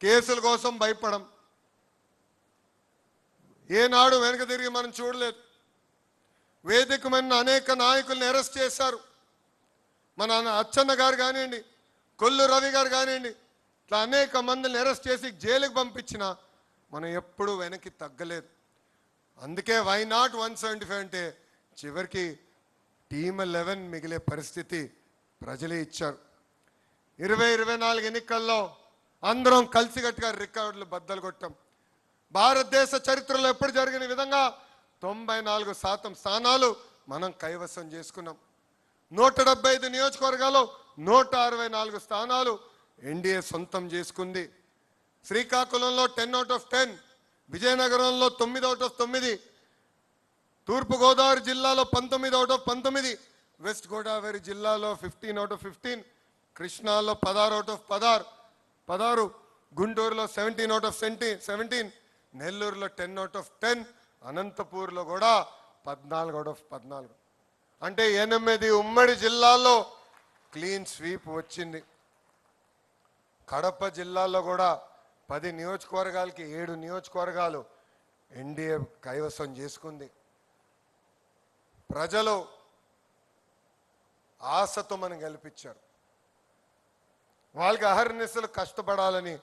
కేసుల కోసం భయపడం. ఏనాడు వెనక తిరిగి మనం చూడలేదు. వేదికమైన అనేక నాయకుల్ని అరెస్ట్ చేశారు. మన అచ్చన్న గారు కానివ్వండి, కొల్లు రవి గారు కానివ్వండి, ఇట్లా అనేక మందిని అరెస్ట్ చేసి జైలుకి పంపించిన మనం ఎప్పుడూ వెనక్కి తగ్గలేదు. అందుకే వై నాట్ 175 అంటే చివరికి టీమ్ 11 మిగిలే పరిస్థితి ప్రజలే ఇచ్చారు. 2024 ఎన్నికల్లో అందరం కలిసికట్టుగా రికార్డులు బద్దలు కొట్టాం. భారతదేశ చరిత్రలో ఎప్పుడు జరిగిన విధంగా 94% స్థానాలు మనం కైవసం చేసుకున్నాం. 175 నియోజకవర్గాల్లో 164 స్థానాలు ఎన్డీఏ సొంతం చేసుకుంది. శ్రీకాకుళంలో 10 out of 10, విజయనగరంలో 9 out of 9, తూర్పుగోదావరి జిల్లాలో 19 out of 19, వెస్ట్ గోదావరి జిల్లాలో 15 out of 15, కృష్ణాలో 16 out of 16, గుంటూరులో 17 out of 17, నెల్లూరులో 10 out of 10, అనంతపూర్లో కూడా 14 out of 14. అంటే 8 ఉమ్మడి జిల్లాల్లో క్లీన్ స్వీప్ వచ్చింది. కడప జిల్లాలో కూడా 10 నియోజకవర్గాలకి 7 నియోజకవర్గాలు ఎన్డీఏ కైవసం చేసుకుంది. ప్రజలు ఆశతో మనం గెలిపించారు. వాళ్ళకి అహర్నిశలు కష్టపడాలని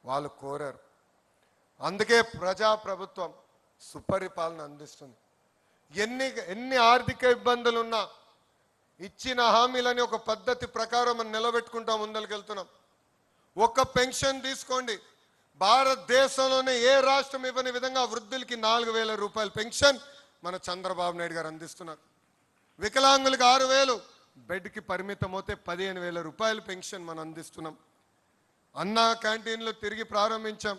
వాళ్ళు కోరారు. అందుకే ప్రజాప్రభుత్వం సుపరిపాలన అందిస్తుంది. ఎన్ని ఆర్థిక ఇబ్బందులు ఉన్నా ఇచ్చిన హామీలని ఒక పద్ధతి ప్రకారం మనం నిలబెట్టుకుంటాం, ముందరికెళ్తున్నాం. ఒక పెన్షన్ తీసుకోండి, భారతదేశంలోనే ఏ రాష్ట్రం ఇవ్వని విధంగా వృద్ధులకి 4,000 రూపాయల పెన్షన్ మన చంద్రబాబు నాయుడు గారు అందిస్తున్నారు. వికలాంగులకు 6,000, బెడ్కి పరిమితం అవుతే 15,000 రూపాయల పెన్షన్ మనం అందిస్తున్నాం. అన్నా క్యాంటీన్లు తిరిగి ప్రారంభించాం.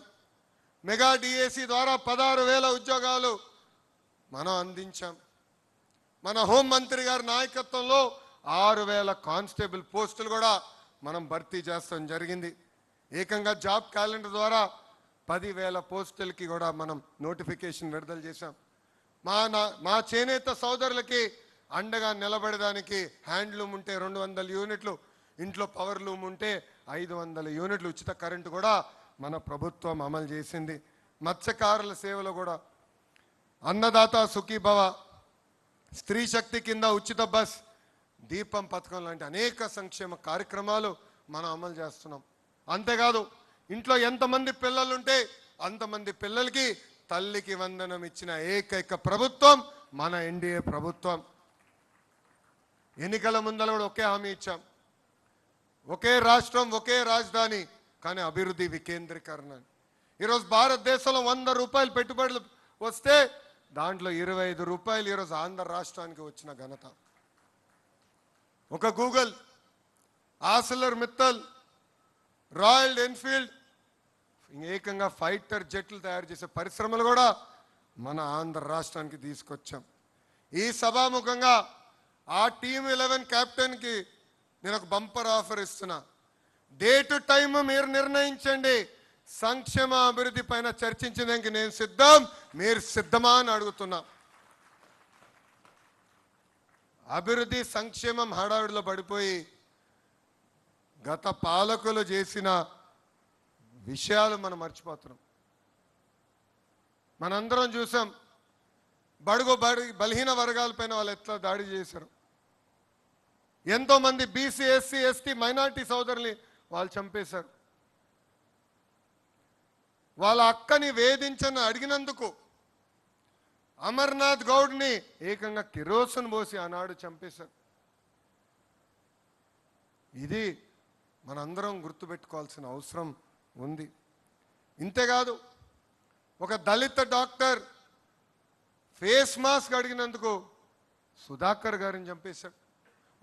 మెగా డిఏసి ద్వారా 16,000 ఉద్యోగాలు మనం అందించాం. మన హోంమంత్రి గారి నాయకత్వంలో 6,000 కానిస్టేబుల్ పోస్టులు కూడా మనం భర్తీ చేస్తాం జరిగింది. ఏకంగా జాబ్ క్యాలెండర్ ద్వారా 10,000 పోస్టులకి కూడా మనం నోటిఫికేషన్ విడుదల చేశాం. మా చేనేత సోదరులకి అండగా నిలబడడానికి హ్యాండ్లూమ్ ఉంటే 200 యూనిట్లు, ఇంట్లో పవర్ లూమ్ ఉంటే 500 యూనిట్లు ఉచిత కరెంటు కూడా మన ప్రభుత్వం అమలు చేసింది. మత్స్యకారుల సేవలో కూడా అన్నదాత సుఖీభవ, స్త్రీ శక్తి కింద ఉచిత బస్, దీపం పథకం లాంటి అనేక సంక్షేమ కార్యక్రమాలు మనం అమలు చేస్తున్నాం. అంతేకాదు ఇంట్లో ఎంతమంది పిల్లలుంటే అంతమంది పిల్లలకి తల్లికి వందనం ఇచ్చిన ఏకైక ప్రభుత్వం మన ఎన్డీఏ ప్రభుత్వం. ఎన్నికల ముందర కూడా ఒకే హామీ ఇచ్చాం, ఒకే రాష్ట్రం ఒకే రాజధాని, కానీ అభివృద్ధి వికేంద్రీకరణ. ఈరోజు భారతదేశంలో 100 రూపాయలు పెట్టుబడులు వస్తే దాంట్లో 25 రూపాయలు ఈరోజు ఆంధ్ర రాష్ట్రానికి వచ్చిన ఘనత. ఒక Google, Arcelor Mittal, royal Enfield, ఏకంగా ఫైటర్ జెట్లు తయారు చేసే పరిశ్రమలు కూడా మన ఆంధ్ర రాష్ట్రానికి తీసుకొచ్చాం. ఈ సభాముఖంగా ఆ టీమ్ 11 క్యాప్టెన్కి నేను ఒక బంపర్ ఆఫర్ ఇస్తున్నా. డేటు టైం మీరు నిర్ణయించండి. సంక్షేమ అభివృద్ధి పైన చర్చించడానికి నేను సిద్ధం, మీరు సిద్ధమా అని అడుగుతున్నా. అభివృద్ధి సంక్షేమం హడావిడిలో పడిపోయి గత పాలకులు చేసిన విషయాలు మనం మర్చిపోతున్నాం. మనందరం చూసాం బలహీన వర్గాలపైన వాళ్ళు ఎట్లా దాడి చేశారు. ఎంతో మంది బీసీ, ఎస్సీ, ఎస్టీ, మైనార్టీ సోదరుల్ని వాళ్ళు చంపేశారు. వాళ్ళ అక్కని వేధించని అడిగినందుకు అమర్నాథ్ గౌడ్ని ఏకంగా కిరోసిన్ పోసి ఆనాడు చంపేశారు. ఇది మనందరం గుర్తుపెట్టుకోవాల్సిన అవసరం ఉంది. ఇంతేకాదు ఒక దళిత డాక్టర్ ఫేస్ మాస్క్ అడిగినందుకు సుధాకర్ గారిని చంపేశాడు.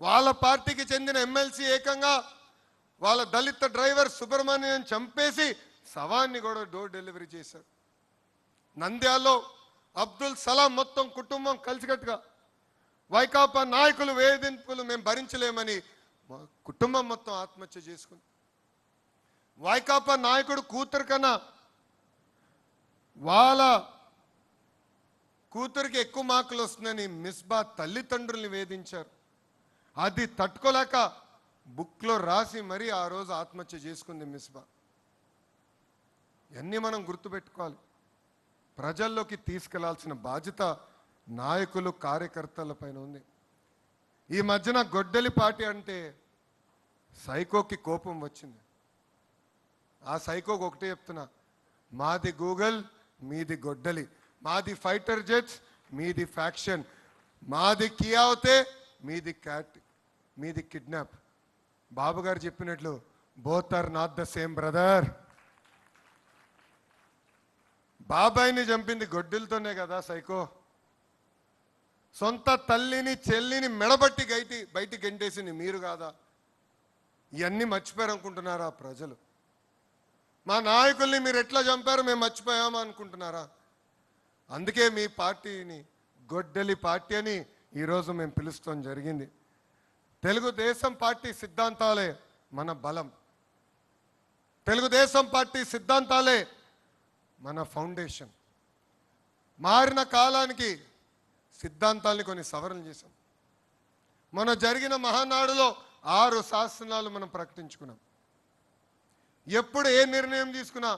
వాళ్ళ పార్టీకి చెందిన ఎమ్మెల్సీ ఏకంగా వాళ్ళ దళిత డ్రైవర్ సుబ్రహ్మణ్యం చంపేసి శవాన్ని కూడా డోర్ డెలివరీ చేశారు. నంద్యాలలో అబ్దుల్ సలాం మొత్తం కుటుంబం కలిసికట్టుగా వైకాపా నాయకులు వేధింపులు మేము భరించలేమని కుటుంబం మొత్తం ఆత్మహత్య చేసుకుంది. వైకాపా నాయకుడు కూతురు కన్నా వాళ్ళ కూతురికి ఎక్కువ మార్కులు వస్తుందని మిస్బా తల్లిదండ్రుల్ని వేధించారు. అది తట్టుకోలేక బుక్లో రాసి మరీ ఆ రోజు ఆత్మహత్య చేసుకుంది మిస్బా. ఇవన్నీ మనం గుర్తుపెట్టుకోవాలి. ప్రజల్లోకి తీసుకెళ్లాల్సిన బాధ్యత నాయకులు కార్యకర్తల పైన ఉంది. ఈ మధ్యన గొడ్డలి పార్టీ అంటే సైకోకి కోపం వచ్చింది. ఆ సైకోకి ఒకటే చెప్తున్నా, మాది గూగుల్, మీది గొడ్డలి, మాది ఫైటర్ జెట్స్, మీది ఫ్యాక్షన్, మాది కియా అవుతే మీది క్యాట్, మీది కిడ్నాప్. బాబు గారు చెప్పినట్లు both are not the same brother. బాబాయిని చంపింది గొడ్డలతోనే కదా సైకో. సొంత తల్లిని చెల్లిని మెడబట్టి బయటికి గెంటేసింది మీరు కాదా? ఇవన్నీ మర్చిపోయారు అనుకుంటున్నారా ప్రజలు? మా నాయకుల్ని మీరు ఎట్లా చంపారో మేము మర్చిపోయామా అనుకుంటున్నారా? అందుకే మీ పార్టీని గొడ్డలి పార్టీ అని ఈరోజు మేము పిలుస్తాం జరిగింది. తెలుగుదేశం పార్టీ సిద్ధాంతాలే మన బలం. తెలుగుదేశం పార్టీ సిద్ధాంతాలే మన ఫౌండేషన్. మారిన కాలానికి సిద్ధాంతాలని కొన్ని సవరణలు చేశాం. మన జరిగిన మహానాడులో 6 శాసనాలు మనం ప్రకటించుకున్నాం. ఎప్పుడు ఏ నిర్ణయం తీసుకున్నా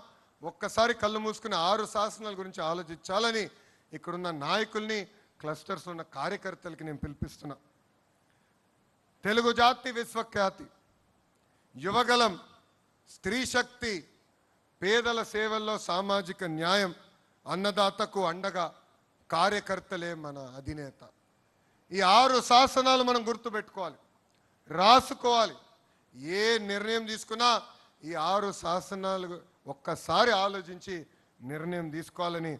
ఒక్కసారి కళ్ళు మూసుకుని 6 శాసనాల గురించి ఆలోచించాలని ఇక్కడున్న నాయకుల్ని, క్లస్టర్స్ ఉన్న కార్యకర్తలకి నేను పిలిపిస్తున్నా. తెలుగు జాతి విశ్వఖ్యాతి, యువగలం, స్త్రీ శక్తి, పేదల సేవల్లో సామాజిక న్యాయం, అన్నదాతకు అండగా కార్యకర్తలే మన అధినేత. ఈ 6 శాసనాలు మనం గుర్తుపెట్టుకోవాలి, రాసుకోవాలి. ఏ నిర్ణయం తీసుకున్నా ఈ 6 శాసనాలు ఒక్కసారి ఆలోచించి నిర్ణయం తీసుకోవాలని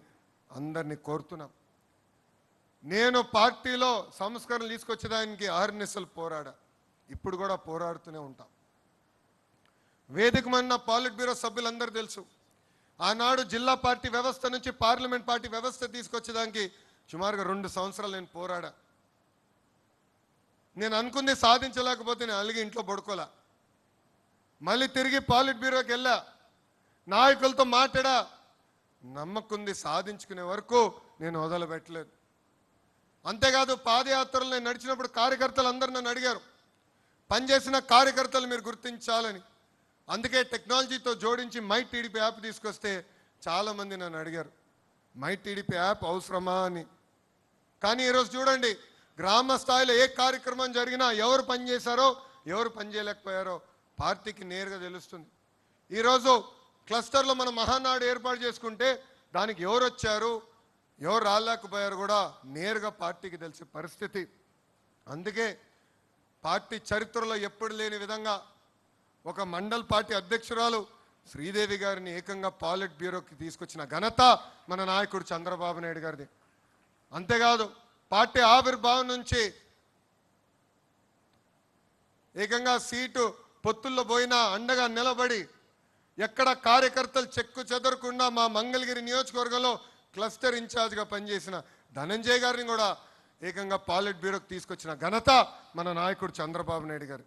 అందరినీ కోరుతున్నాం. నేను పార్టీలో సంస్కరణలు తీసుకొచ్చేదానికి అహర్నిశలు పోరాడా, ఇప్పుడు కూడా పోరాడుతూనే ఉంటాం. వేదిక మన పాలిట్ బ్యూరో సభ్యులందరూ తెలుసు, ఆనాడు జిల్లా పార్టీ వ్యవస్థ నుంచి పార్లమెంట్ పార్టీ వ్యవస్థ తీసుకొచ్చేదానికి సుమారుగా 2 సంవత్సరాలు నేను పోరాడా. నేను అనుకుంది సాధించలేకపోతే నేను అలిగి ఇంట్లో పడుకోలే. మళ్ళీ తిరిగి పాలిట్ బ్యూరోకి వెళ్ళా, నాయకులతో మాట్లాడా. నమ్మకుంది సాధించుకునే వరకు నేను వదలబెట్టలేదు. అంతేకాదు పాదయాత్రలు నేను నడిచినప్పుడు కార్యకర్తలు అందరూ నన్ను అడిగారు, పనిచేసిన కార్యకర్తలు మీరు గుర్తించాలని. అందుకే టెక్నాలజీతో జోడించి మై టీడీపీ యాప్ తీసుకొస్తే చాలామంది నన్ను అడిగారు, మై టీడీపీ యాప్ అవసరమా అని. కానీ ఈరోజు చూడండి, గ్రామ స్థాయిలో ఏ కార్యక్రమం జరిగినా ఎవరు పనిచేశారో ఎవరు పనిచేయలేకపోయారో పార్టీకి నేరుగా తెలుస్తుంది. ఈరోజు క్లస్టర్లో మనం మహానాడు ఏర్పాటు చేసుకుంటే దానికి ఎవరు వచ్చారు ఎవరు రాలేకపోయారు కూడా నేరుగా పార్టీకి తెలిసే పరిస్థితి. అందుకే పార్టీ చరిత్రలో ఎప్పుడు లేని విధంగా ఒక మండల్ పార్టీ అధ్యక్షురాలు శ్రీదేవి గారిని ఏకంగా పాలిట్ బ్యూరోకి తీసుకొచ్చిన ఘనత మన నాయకుడు చంద్రబాబు నాయుడు గారిది. అంతేకాదు పార్టీ ఆవిర్భావం నుంచి ఏకంగా సీటు పొత్తుల్లో పోయినా అండగా నిలబడి ఎక్కడ కార్యకర్తలు చెక్కు చెదరకుండా మా మంగళగిరి నియోజకవర్గంలో క్లస్టర్ ఇన్ఛార్జ్గా పనిచేసిన ధనంజయ్ గారిని కూడా ఏకంగా పాలిట్ బ్యూరోకి తీసుకొచ్చిన ఘనత మన నాయకుడు చంద్రబాబు నాయుడు గారు.